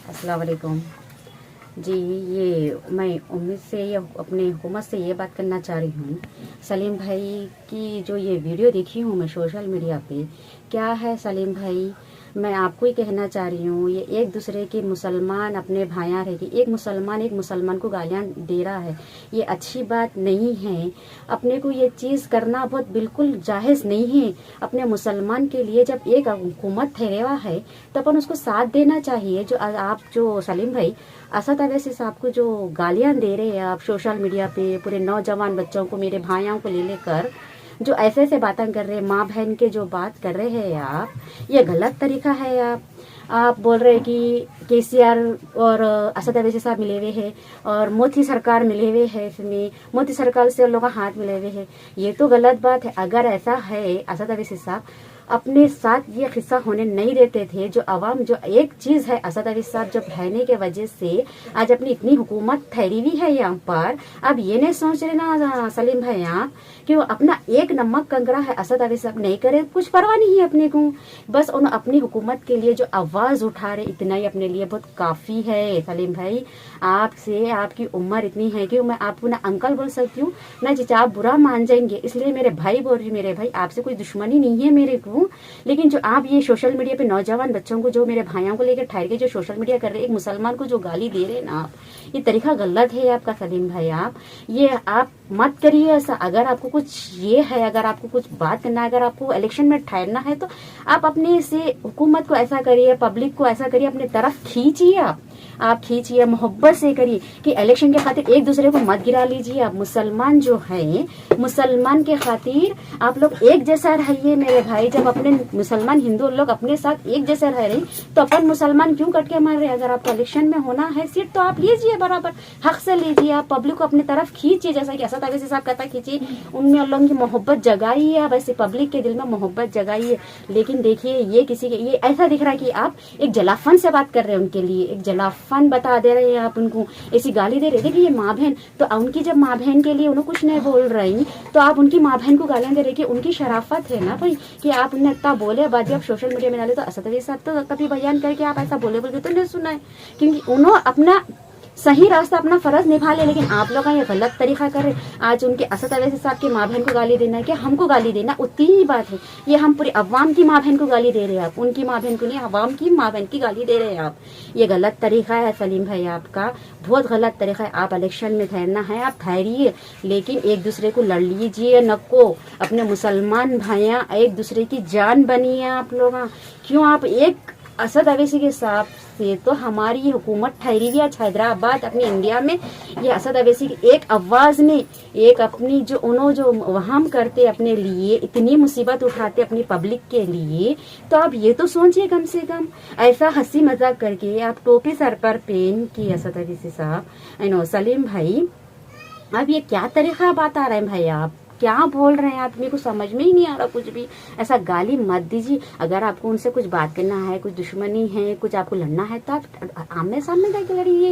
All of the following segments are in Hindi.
अस्सलाम वालेकुम जी। ये मैं उम्मीद से ये अपने हुकूमत से ये बात करना चाह रही हूँ, सलीम भाई की जो ये वीडियो देखी हूँ मैं सोशल मीडिया पे, क्या है सलीम भाई, मैं आपको ही कहना चाह रही हूँ, ये एक दूसरे के मुसलमान अपने भाइयाँ रह के एक मुसलमान को गालियाँ दे रहा है, ये अच्छी बात नहीं है। अपने को ये चीज़ करना बहुत बिल्कुल जायज़ नहीं है। अपने मुसलमान के लिए जब एक हुकूमत ठहरेवा है तो अपन उसको साथ देना चाहिए। जो आप जो सलीम भाई असद अवैसी साहब को जो गालियां दे रहे हैं आप सोशल मीडिया पे, पूरे नौजवान बच्चों को, मेरे भाइयों को ले लेकर जो ऐसे ऐसे बातें कर रहे हैं, माँ बहन के जो बात कर रहे हैं आप, ये गलत तरीका है। आप बोल रहे हैं कि केसीआर और असद अवैसी साहब मिले हुए हैं और मोदी सरकार मिले हुए हैं, इसमें मोदी सरकार से उन लोगों का हाथ मिले हुए हैं, ये तो गलत बात है। अगर ऐसा है असद अवैसी साहब अपने साथ ये किस्सा होने नहीं देते थे। जो अवाम जो एक चीज है, असद अवैसी साहब जब रहने के वजह से आज अपनी इतनी हुकूमत ठहरी हुई है यहाँ पर। अब ये नहीं सोच रहे ना सलीम भाई आप कि वो अपना एक नमक कंकरा है असद अवैसी साहब नहीं करे, कुछ परवाह नहीं है अपने को। बस उन अपनी हुकूमत के लिए जो आवाज उठा रहे, इतना ही अपने लिए बहुत काफी है। सलीम भाई आपसे, आपकी उम्र इतनी है कि मैं आपको ना अंकल बोल सकती हूँ ना चीचा, आप बुरा मान जाएंगे, इसलिए मेरे भाई बोल रही, मेरे भाई आपसे कोई दुश्मनी नहीं है मेरे को। लेकिन जो आप ये सोशल मीडिया पे नौजवान बच्चों को, जो मेरे भाइयों को लेकर ठहर के जो सोशल मीडिया कर रहे हैं, एक मुसलमान को जो गाली दे रहे हैं ना आप, ये तरीका गलत है आपका सलीम भाई। आप ये आप मत करिए ऐसा। अगर आपको कुछ ये है, अगर आपको कुछ बात करना है, अगर आपको इलेक्शन में ठहरना है तो आप अपने से हुकूमत को ऐसा करिए, पब्लिक को ऐसा करिए, अपने तरफ खींचिए। आप खींचिए, मोहब्बत से करिए कि इलेक्शन के खातिर एक दूसरे को मत गिरा लीजिए। आप मुसलमान जो है, मुसलमान के खातिर आप लोग एक जैसा रहिए मेरे भाई। जब अपने मुसलमान हिंदू लोग अपने साथ एक जैसे रह रहे तो अपन मुसलमान क्यों कट के मार रहे। अगर आपको इलेक्शन में होना है सीट तो आप लीजिए, बराबर हक से लीजिए। आप पब्लिक को अपनी तरफ खींचिए, जैसा कि असद अवैसी साहब कहता खींचिए, उनमें उन लोगों की मोहब्बत जगाइए। आप ऐसे पब्लिक के दिल में मोहब्बत जगाइए। लेकिन देखिए ये किसी के, ये ऐसा दिख रहा है कि आप एक जलाफन से बात कर रहे हैं, उनके लिए एक जलाफन बता दे रहे हैं आप, उनको ऐसी गाली दे रहे। देखिए ये माँ बहन, तो उनकी जब माँ बहन के लिए उन्हें कुछ नहीं बोल रही तो आप उनकी माँ बहन को गालियां दे रहे कि उनकी शराफत है ना भाई, कि आप उन्हें इतना बोले, बाद जब सोशल मीडिया में डाले तो असद अवैसी साहब तो कभी बयान करके आप ऐसा बोले बोल के तो नहीं सुना है, क्योंकि उन्होंने अपना सही रास्ता, अपना फर्ज निभा ले। लेकिन आप लोग ये गलत तरीका कर रहे। आज उनके असद अवैसी साहब की माँ बहन को गाली देना है कि हमको गाली देना, उतनी ही बात है। ये हम पूरी अवाम की माँ बहन को गाली दे रहे हैं आप, उनकी माँ बहन को नहीं, अवाम की माँ बहन की गाली दे रहे हैं आप। ये गलत तरीका है सलीम भाई, आपका बहुत गलत तरीका है। आप इलेक्शन में ठहरना है आप ठहरिए, लेकिन एक दूसरे को लड़ लीजिए नको। अपने मुसलमान भाइयाँ एक दूसरे की जान बनिए आप लोग। क्यों आप एक असद अवैसी के साथ से तो हमारी हुकूमत ठहरी हुई आज हैदराबाद अपनी इंडिया में। ये असद अवैसी की एक आवाज ने, एक अपनी जो उन्होंने जो वहम करते अपने लिए, इतनी मुसीबत उठाते अपनी पब्लिक के लिए, तो आप ये तो सोचिए कम से कम। ऐसा हंसी मजाक करके आप टोपी सर पर पहन की असद अवैसी साहब, सलीम भाई, अब ये क्या तरीका बात आ रहा है भाई, आप क्या बोल रहे हैं आदमी को समझ में ही नहीं आ रहा कुछ भी। ऐसा गाली मत दीजिए। अगर आपको उनसे कुछ बात करना है, कुछ दुश्मनी है, कुछ आपको लड़ना है तो आप आमने सामने जाके लड़िए।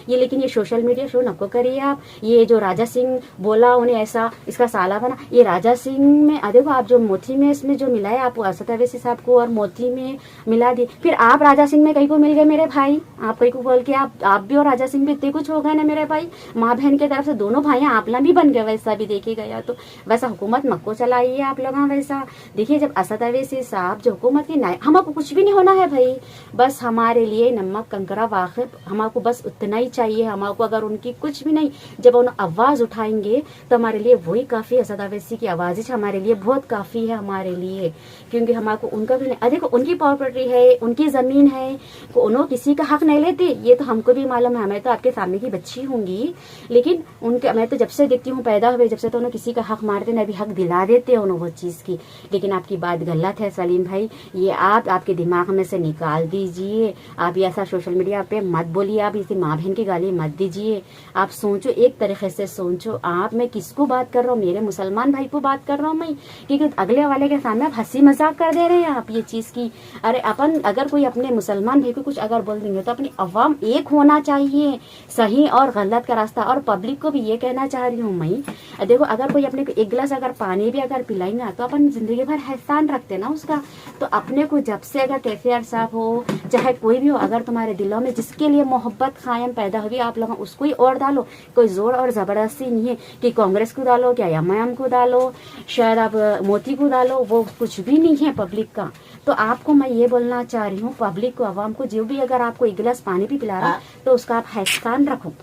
ये लेकिन ये सोशल मीडिया शो नको करिए आप। ये जो राजा सिंह बोला उन्हें ऐसा, इसका साला बना, ये राजा सिंह में देखो आप जो मोती में इसमें जो मिलाए आप असद अवैसी साहब को और मोती में मिला दिए, फिर आप राजा सिंह में कहीं को मिल गए मेरे भाई। आप कहीं को बोल के आप भी और राजा सिंह भी इतने कुछ हो गए ना मेरे भाई। माँ बहन के तरफ से दोनों भाई आपला भी बन गए, वैसा भी देखे गया तो वैसा हुकूमत मक्को चलाइए आप लोग। वैसा देखिए, जब असद अवैसी साहब जो हुकूमत की हमको कुछ भी नहीं होना है भाई, बस हमारे लिए नमक कंकरा वाकिफ, हमको बस उतना ही चाहिए हमको। अगर उनकी कुछ भी नहीं, जब उन आवाज उठाएंगे तो हमारे लिए वही काफी। असद अवैसी की आवाज हमारे लिए बहुत काफी है हमारे लिए, क्योंकि हमको उनका भी नहीं, देखो उनकी प्रॉपर्टी है, उनकी जमीन है, उन्होंने किसी का हक नहीं लेते, ये तो हमको भी मालूम है। मैं तो आपके सामने की बच्ची होंगी, लेकिन उनके, मैं तो जब से देखती हूँ पैदा हुए जब से, तो उन्होंने किसी का हक मारते ना, भी हक दिला देते हैं उन्होंने वो चीज की। लेकिन आपकी बात गलत है सलीम भाई, ये आप आपके दिमाग में से निकाल दीजिए। आप ये ऐसा सोशल मीडिया पे मत बोलिए, आप इसी माँ बहन की गाली मत दीजिए। आप सोचो, एक तरीके से सोचो आप। मैं किसको बात कर रहा हूँ, मेरे मुसलमान भाई को बात कर रहा हूँ मैं, क्योंकि अगले वाले के सामने आप हंसी मजाक कर दे रहे हैं आप ये चीज की। अरे अपन अगर कोई अपने मुसलमान भाई को कुछ अगर बोल देंगे तो अपनी अवाम एक होना चाहिए, सही और गलत का रास्ता। और पब्लिक को भी ये कहना चाह रही हूँ मैं, देखो अगर कोई अपने को एक गिलास अगर पानी भी अगर पिलाएंगे तो अपन जिंदगी भर एहसान रखते ना उसका। तो अपने को जब से अगर केसीआर साहब हो चाहे कोई भी हो, अगर तुम्हारे दिलों में जिसके लिए मोहब्बत कायम पैदा हुई आप लोग उसको ही और डालो। कोई जोर और जबरदस्ती नहीं है कि कांग्रेस को डालो, क्या एमआईएम को डालो, शायद आप मोदी को डालो, वो कुछ भी नहीं है पब्लिक का। तो आपको मैं ये बोलना चाह रही हूँ पब्लिक को, आवाम को, जो भी अगर आपको एक गिलास पानी भी पिला रहा तो उसका आप एहसान रखो,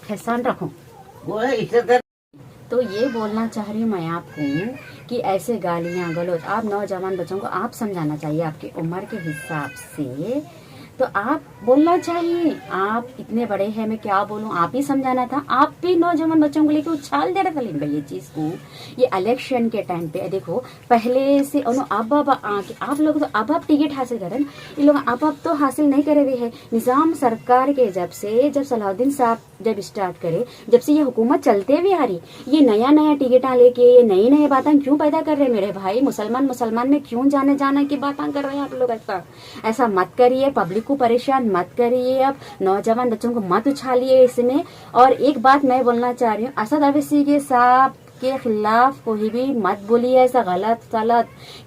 एहसान रखो। तो ये बोलना चाह रही हूँ मैं आपको कि ऐसे गालियाँ गलौज आप नौजवान बच्चों को आप समझाना चाहिए आपकी उम्र के हिसाब से। तो आप बोलना चाहिए, आप इतने बड़े हैं, मैं क्या बोलूं, आप ही समझाना था। आप भी नौजवान बच्चों को लेकर उछाल दे रहे सलीम भाई ये चीज को। ये इलेक्शन के टाइम पे देखो पहले से आप लोग तो अब टिकट हासिल करें, ये लोग अब तो हासिल नहीं करे हुए है। निजाम सरकार के जब सलाउद्दीन साहब जब स्टार्ट करे, जब से ये हुकूमत चलते हुए आ रही, ये नया टिकटा लेके ये नई बातें क्यों पैदा कर रहे हैं मेरे भाई? मुसलमान में क्यों जाना की बातें कर रहे हैं आप लोग? ऐसा मत करिए, पब्लिक को परेशान मत करिए, अब नौजवान बच्चों को मत उछालिए इसमें। और एक बात मैं बोलना चाह रही हूँ, असद अवैसी के साथ के खिलाफ कोई भी मत बोलिए ऐसा गलत,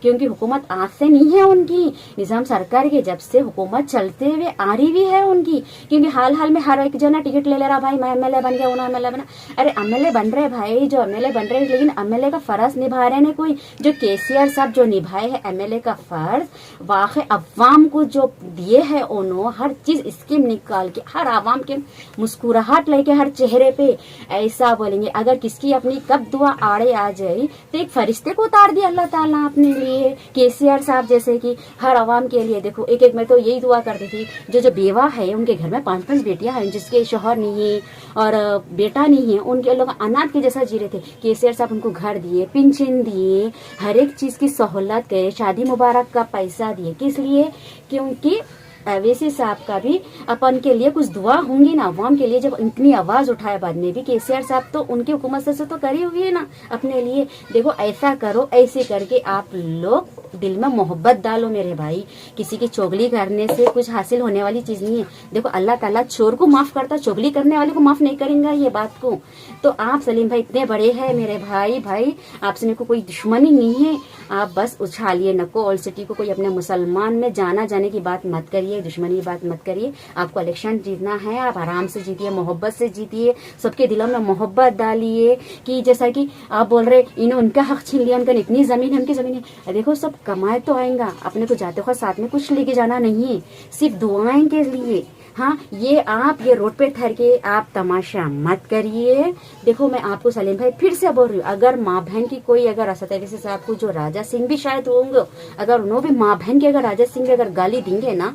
क्योंकि हुकूमत आज से नहीं है उनकी, निजाम सरकार के जब से हुकूमत चलते हुए आ रही भी है उनकी। क्योंकि हाल में हर एक जना टिकट ले रहा, भाई मैं एमएलए बन गया, उन्हें एमएलए बना। अरे एमएलए बन रहे भाई, जो एमएलए बन रहे, लेकिन एमएलए का फर्ज निभा रहे ने कोई, जो केसीआर साहब जो निभाए है एमएलए का फर्ज, वाकई अवाम को जो दिए है उन्होंने हर चीज स्कीम निकाल के हर आवाम के मुस्कुराहट लेके हर चेहरे पे ऐसा बोलेंगे। अगर किसकी अपनी कब दुआ आड़े आ जाए तो एक फरिश्ते को उतार दिया अल्लाह ताला अपने लिए। केसीआर साहब जैसे कि हर आवाम के लिए देखो एक मैं तो यही दुआ करती थी, जो बेवा है उनके घर में 5-5 बेटियां हैं, जिसके शोहर नहीं है और बेटा नहीं है, उनके लोग अनाथ के जैसा जी रहे थे। केसीआर साहब उनको घर दिए, पेंशन दिए, हर एक चीज की सहूलत करे, शादी मुबारक का पैसा दिए। किस लिए? क्योंकि अवैसी साहब का भी अपन के लिए कुछ दुआ होंगी ना अवाम के लिए। जब इतनी आवाज उठाए बाद में भी केसीआर साहब तो उनकी हुकूमत से तो करी हुई है ना अपने लिए। देखो ऐसा करो, ऐसे करके आप लोग दिल में मोहब्बत डालो मेरे भाई। किसी की चुगली करने से कुछ हासिल होने वाली चीज नहीं है। देखो अल्लाह ताला चोर को माफ करता, चुगली करने वाले को माफ नहीं करेंगे ये बात को। तो आप सलीम भाई इतने बड़े हैं मेरे भाई, आपसे मेरे को कोई दुश्मनी नहीं है, आप बस उछालिए नको ओल्ड सिटी को। कोई अपने मुसलमान में जाने की बात मत करिए, दुश्मनी की बात मत करिए। आपको इलेक्शन जीतना है, आप आराम से जीतिए, मोहब्बत से जीतिए, सबके दिलों में मोहब्बत डालिए। कि जैसा कि आप बोल रहे इन्होंने उनका हक छीन लिया, उनका इतनी जमीन है, उनकी जमीन है। देखो सब कमाए तो आएगा, अपने को जाते हुए साथ में कुछ लेके जाना नहीं है, सिर्फ दुआएं के लिए। हाँ ये रोड पे ठहर के आप तमाशा मत करिए। देखो मैं आपको सलीम भाई फिर से बोल रही हूँ, अगर माँ बहन की कोई अगर असद अवैसी साहब को जो राजा सिंह भी शायद होंगे, अगर उन्होंने भी माँ बहन की अगर राजा सिंह अगर गाली देंगे ना,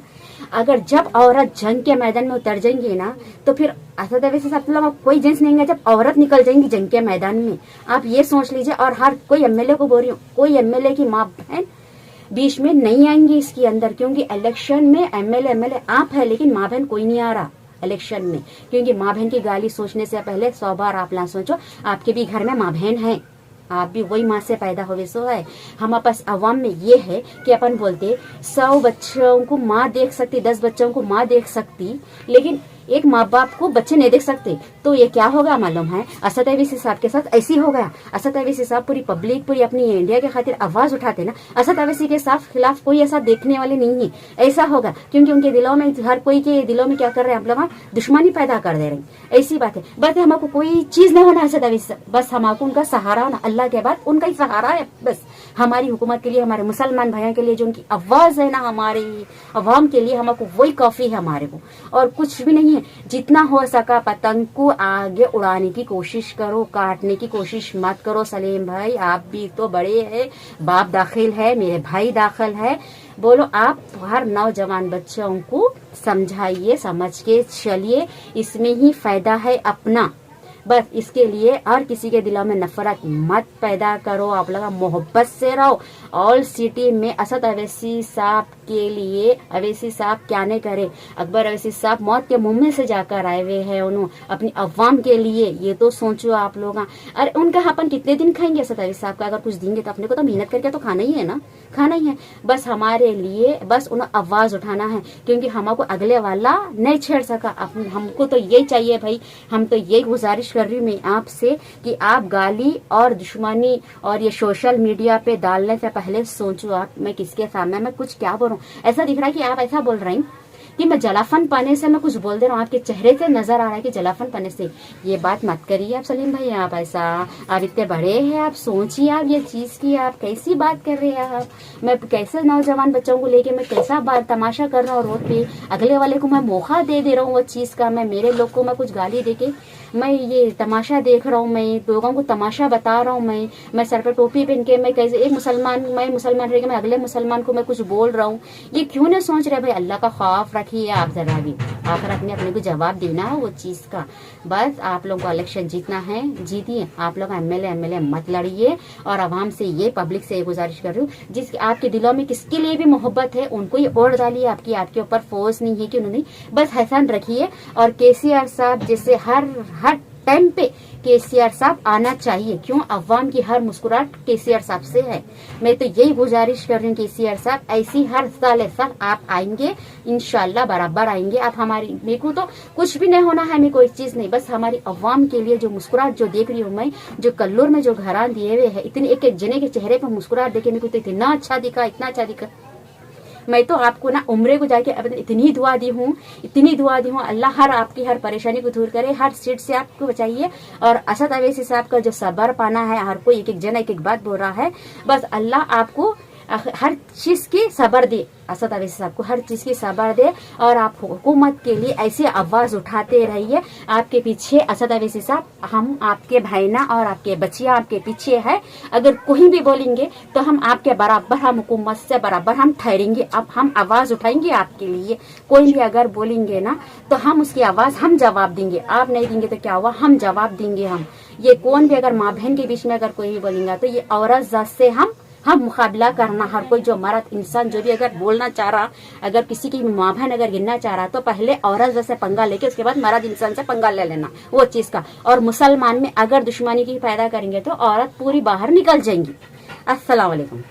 अगर जब औरत जंग के मैदान में उतर जाएंगी ना, तो फिर असद अवैसी साहब मतलब कोई जेंट्स नहीं है, जब औरत निकल जाएंगी जंग के मैदान में, आप ये सोच लीजिए। और हर कोई एमएलए को बोल रही हूँ, कोई एमएलए की माँ बहन बीच में नहीं आएंगी इसके अंदर, क्योंकि इलेक्शन में एमएलए आप है, लेकिन माँ बहन कोई नहीं आ रहा इलेक्शन में। क्योंकि माँ बहन की गाली सोचने से पहले 100 बार आप ना सोचो, आपके भी घर में माँ बहन है, आप भी वही माँ से पैदा हुए सो है। हम पास अवाम में ये है कि अपन बोलते 100 बच्चों को माँ देख सकती, 10 बच्चों को माँ देख सकती, लेकिन एक माँ बाप को बच्चे नहीं देख सकते। तो ये क्या होगा मालूम है? असद अवैसी साहब के साथ ऐसी हो गया। असद अवैसी साहब पूरी पब्लिक पूरी अपनी इंडिया के खातिर आवाज उठाते ना, असद अवैसी के खिलाफ कोई ऐसा देखने वाले नहीं है। ऐसा होगा क्योंकि उनके दिलों में, हर कोई के दिलों में क्या कर रहे हैं आप लोग, दुश्मनी पैदा कर दे रहे हैं। ऐसी बात है। बस हमको कोई चीज नहीं होना असद अवैसी, बस हमको उनका सहारा होना, अल्लाह के बाद उनका ही सहारा है बस। हमारी हुकूमत के लिए, हमारे मुसलमान भाइयों के लिए जो उनकी आवाज है ना, हमारी अवाम के लिए हमको वही काफी है हमारे को, और कुछ भी नहीं। जितना हो सका पतंग को आगे उड़ाने की कोशिश करो, काटने की कोशिश मत करो। सलीम भाई आप भी तो बड़े हैं, बाप दाखिल है, मेरे भाई दाखिल है, बोलो आप हर नौजवान बच्चों को समझाइए, समझ के चलिए, इसमें ही फायदा है अपना। बस इसके लिए और किसी के दिलों में नफरत मत पैदा करो, आप लोग मोहब्बत से रहो। ऑल सिटी में असद अवैसी साहब के लिए, अवैसी साहब क्या नहीं करे, अकबर अवैसी साहब मौत के मुंह में से जाकर आए हुए हैं उन्होंने अपनी अवाम के लिए। ये तो सोचो आप लोग। अरे उनका अपन कितने दिन खाएंगे असद अवैसी साहब का? अगर कुछ देंगे तो अपने को तो मेहनत करके तो खाना ही है ना। रखा नहीं है। बस हमारे लिए बस उन्हें आवाज उठाना है, क्योंकि हमको अगले वाला नहीं छेड़ सका। हमको तो यही चाहिए भाई, हम तो यही गुजारिश कर रही हूँ मैं आपसे कि आप गाली और दुश्मनी और ये सोशल मीडिया पे डालने से पहले सोचो आप, मैं किसके सामने मैं कुछ क्या बोल रहा हूँ। ऐसा दिख रहा है कि आप ऐसा बोल रही कि मैं जलाफन पाने से मैं कुछ बोल दे रहा हूँ, आपके चेहरे से नजर आ रहा है कि जलाफन पाने से। ये बात मत करिए आप सलीम भाई, आप ऐसा, आप इतने बड़े हैं, आप सोचिए आप ये चीज की आप कैसी बात कर रहे हैं आप। मैं कैसे नौजवान बच्चों को लेके मैं कैसा बात तमाशा कर रहा हूँ रोड पे, अगले वाले को मैं मौका दे रहा हूँ वो चीज का, मैं मेरे लोग को मैं कुछ गाली दे के मैं ये तमाशा देख रहा हूँ, मैं लोगों को तमाशा बता रहा हूँ। मैं सर पे टोपी पहन के मैं कैसे एक मुसलमान, मैं मुसलमान रह के मैं अगले मुसलमान को मैं कुछ बोल रहा हूँ। ये क्यों नहीं सोच रहे भाई, अल्लाह का खौफ रखिए आप जरा भी, आखिरत में अपने को जवाब देना है वो चीज का। बस आप लोगों को इलेक्शन जीतना है, जीतिए। आप लोग एमएलए मत लड़िए। और आवाम से ये, पब्लिक से ये गुजारिश कर रही हूँ, जिस आपके दिलों में किसके लिए भी मोहब्बत है उनको ये ओढ़ डालिए। आपके ऊपर फोर्स नहीं है कि उन्होंने, बस हसन रखिए। और केसीआर साहब जैसे हर टाइम पे केसीआर साहब आना चाहिए। क्यों, अवाम की हर मुस्कुराहट केसीआर साहब से है। मैं तो यही गुजारिश कर रही हूँ केसीआर साहब, ऐसी हर साल आप आएंगे इंशाल्लाह, बराबर आएंगे आप। हमारी, मेरे को तो कुछ भी नहीं होना है, मेरे कोई चीज नहीं, बस हमारी अवाम के लिए जो मुस्कुराहट जो देख रही हूँ मैं, जो कल्लूर में जो घरान दिए हुए है, इतने एक एक जने के चेहरे पर मुस्कुराहट देखे मेरे को तो इतना अच्छा दिखा, इतना अच्छा दिखा। मैं तो आपको ना उम्रे को जाके इतनी दुआ दी हूँ, इतनी दुआ दी हूँ, अल्लाह हर आपकी हर परेशानी को दूर करे, हर सीट से आपको बचाइए। और असद अवैसी साहब का जो सबर पाना है, हर कोई एक एक जन एक एक बात बोल रहा है, बस अल्लाह आपको हर चीज की सबर दे, असद अवैसी साहब को हर चीज की सबर दे। और आप हुकूमत के लिए ऐसे आवाज उठाते रहिए। आपके पीछे असद अवैसी साहब, हम आपके भाईना और आपके बच्चियां आपके पीछे है। अगर कोई भी बोलेंगे तो हम आपके बराबर, हम हुकूमत से बराबर हम ठहरेंगे। अब हम आवाज उठाएंगे आपके लिए। कोई भी अगर बोलेंगे ना तो हम उसकी आवाज हम जवाब देंगे। आप नहीं देंगे तो क्या हुआ, हम जवाब देंगे। हम ये कौन भी अगर माँ बहन के बीच में अगर कोई भी बोलेंगे तो ये औरत जात से हम मुकाबला करना। हर कोई जो मर्द इंसान जो भी अगर बोलना चाह रहा, अगर किसी की माँ बहन अगर गिनना चाह रहा, तो पहले औरत जैसे पंगा लेके उसके बाद मर्द इंसान से पंगा ले लेना वो चीज का। और मुसलमान में अगर दुश्मनी की पैदा करेंगे तो औरत पूरी बाहर निकल जाएंगी। अस्सलाम वालेकुम।